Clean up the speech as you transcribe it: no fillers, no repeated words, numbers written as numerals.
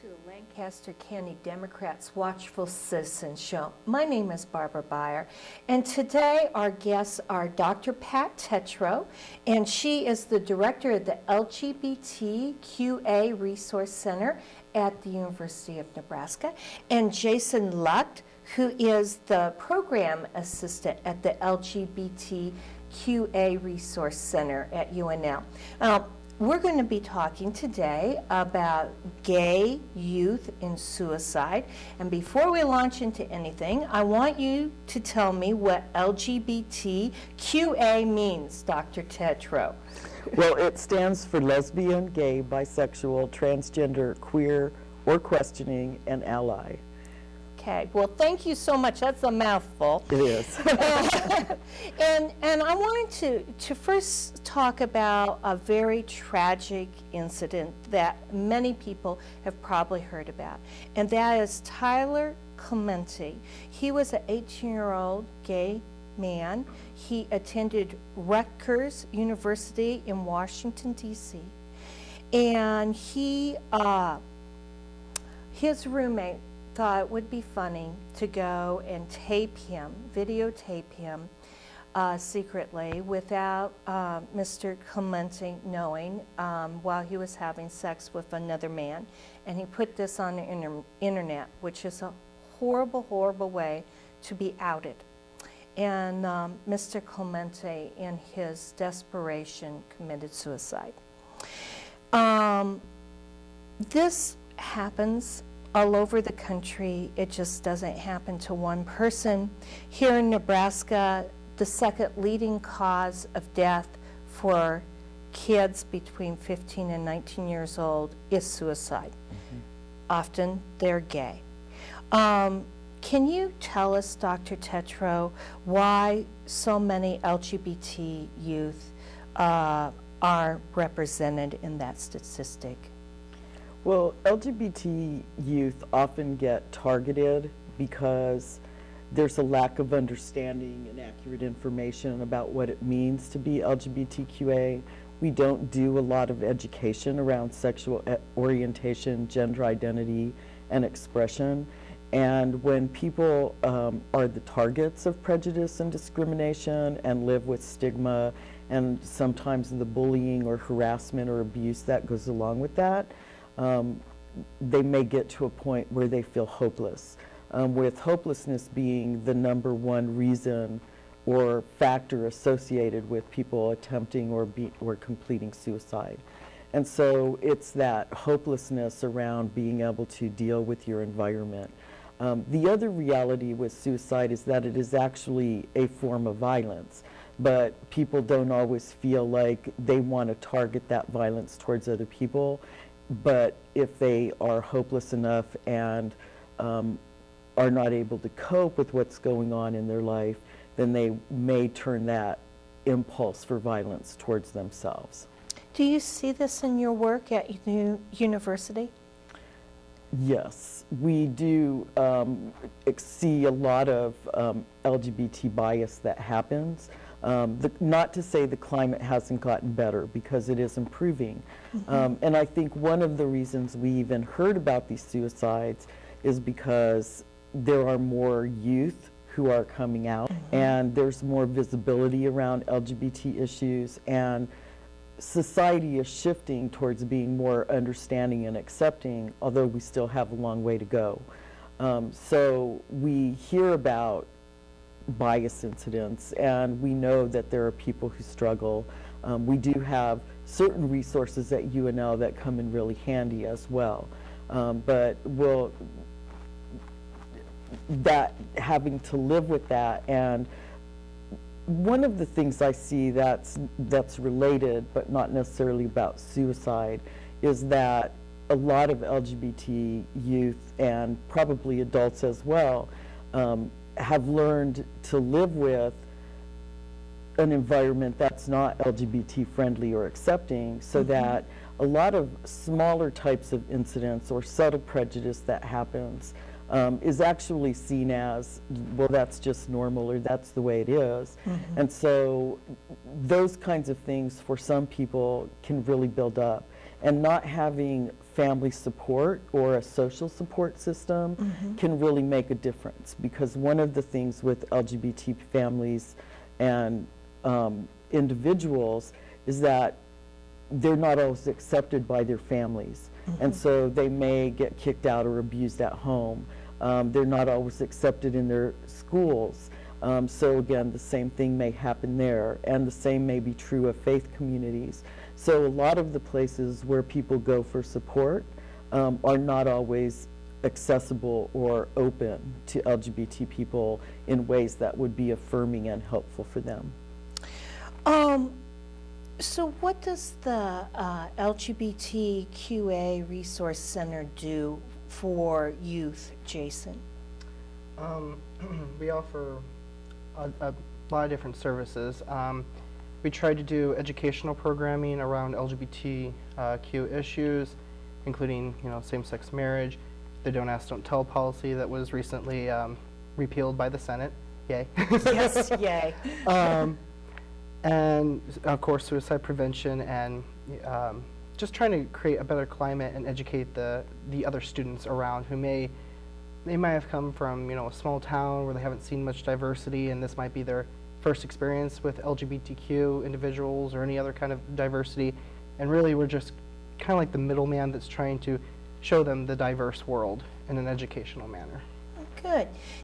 to the Lancaster County Democrats' Watchful Citizen Show. My name is Barbara Baier, and today our guests are Dr. Pat Tetreault, and she is the director of the LGBTQA Resource Center at the University of Nebraska, and Jason Lucht, who is the program assistant at the LGBTQA Resource Center at UNL. We're going to be talking today about gay youth and suicide. And before we launch into anything, I want you to tell me what LGBTQA means, Dr. Tetreault. Well, it stands for lesbian, gay, bisexual, transgender, queer, or questioning, and ally. Okay, well, thank you so much. That's a mouthful. It is. and I wanted to first talk about a very tragic incident that many people have probably heard about, and that is Tyler Clemente. He was an 18-year-old gay man. He attended Rutgers University in Washington, D.C., and his roommate thought it would be funny to go and videotape him secretly without Mr. Clemente knowing while he was having sex with another man. And he put this on the internet, which is a horrible, horrible way to be outed. And Mr. Clemente, in his desperation, committed suicide. This happens all over the country. It just doesn't happen to one person. Here in Nebraska, the second leading cause of death for kids between 15 and 19 years old is suicide. Mm-hmm. Often they're gay. Can you tell us, Dr. Tetreault, why so many LGBT youth are represented in that statistic? Well, LGBT youth often get targeted because there's a lack of understanding and accurate information about what it means to be LGBTQA. We don't do a lot of education around sexual orientation, gender identity, and expression. And when people are the targets of prejudice and discrimination and live with stigma and sometimes the bullying or harassment or abuse that goes along with that, they may get to a point where they feel hopeless, with hopelessness being the #1 reason or factor associated with people attempting or completing suicide. And so it's that hopelessness around being able to deal with your environment. The other reality with suicide is that it is actually a form of violence, but people don't always feel like they want to target that violence towards other people. But if they are hopeless enough and are not able to cope with what's going on in their life, then they may turn that impulse for violence towards themselves. Do you see this in your work at university? Yes, we do see a lot of LGBT bias that happens. Not to say the climate hasn't gotten better, because it is improving. Mm-hmm. And I think one of the reasons we even heard about these suicides is because there are more youth who are coming out, mm-hmm. and there's more visibility around LGBT issues, and society is shifting towards being more understanding and accepting, although we still have a long way to go. So we hear about bias incidents, and we know that there are people who struggle. We do have certain resources at UNL that come in really handy as well, but having to live with that. And one of the things I see that's related, but not necessarily about suicide, is that a lot of LGBT youth, and probably adults as well, have learned to live with an environment that's not LGBT friendly or accepting, so mm-hmm. that a lot of smaller types of incidents or subtle prejudice that happens is actually seen as, well, that's just normal, or that's the way it is. Mm-hmm. And so those kinds of things for some people can really build up. And not having family support or a social support system can really make a difference, because one of the things with LGBT families and individuals is that they're not always accepted by their families, and so they may get kicked out or abused at home. They're not always accepted in their schools. So again, the same thing may happen there, and the same may be true of faith communities. So a lot of the places where people go for support are not always accessible or open to LGBT people in ways that would be affirming and helpful for them. So what does the LGBTQA Resource Center do for youth, Jason? We offer a lot of different services. We try to do educational programming around LGBTQ issues, including, same-sex marriage, the Don't Ask, Don't Tell policy that was recently repealed by the Senate. Yay. Yes, yay. And of course, suicide prevention, and just trying to create a better climate and educate the other students around who might have come from a small town where they haven't seen much diversity, and this might be their first experience with LGBTQ individuals or any other kind of diversity. And really, we're just kind of like the middleman that's trying to show them the diverse world in an educational manner. Good.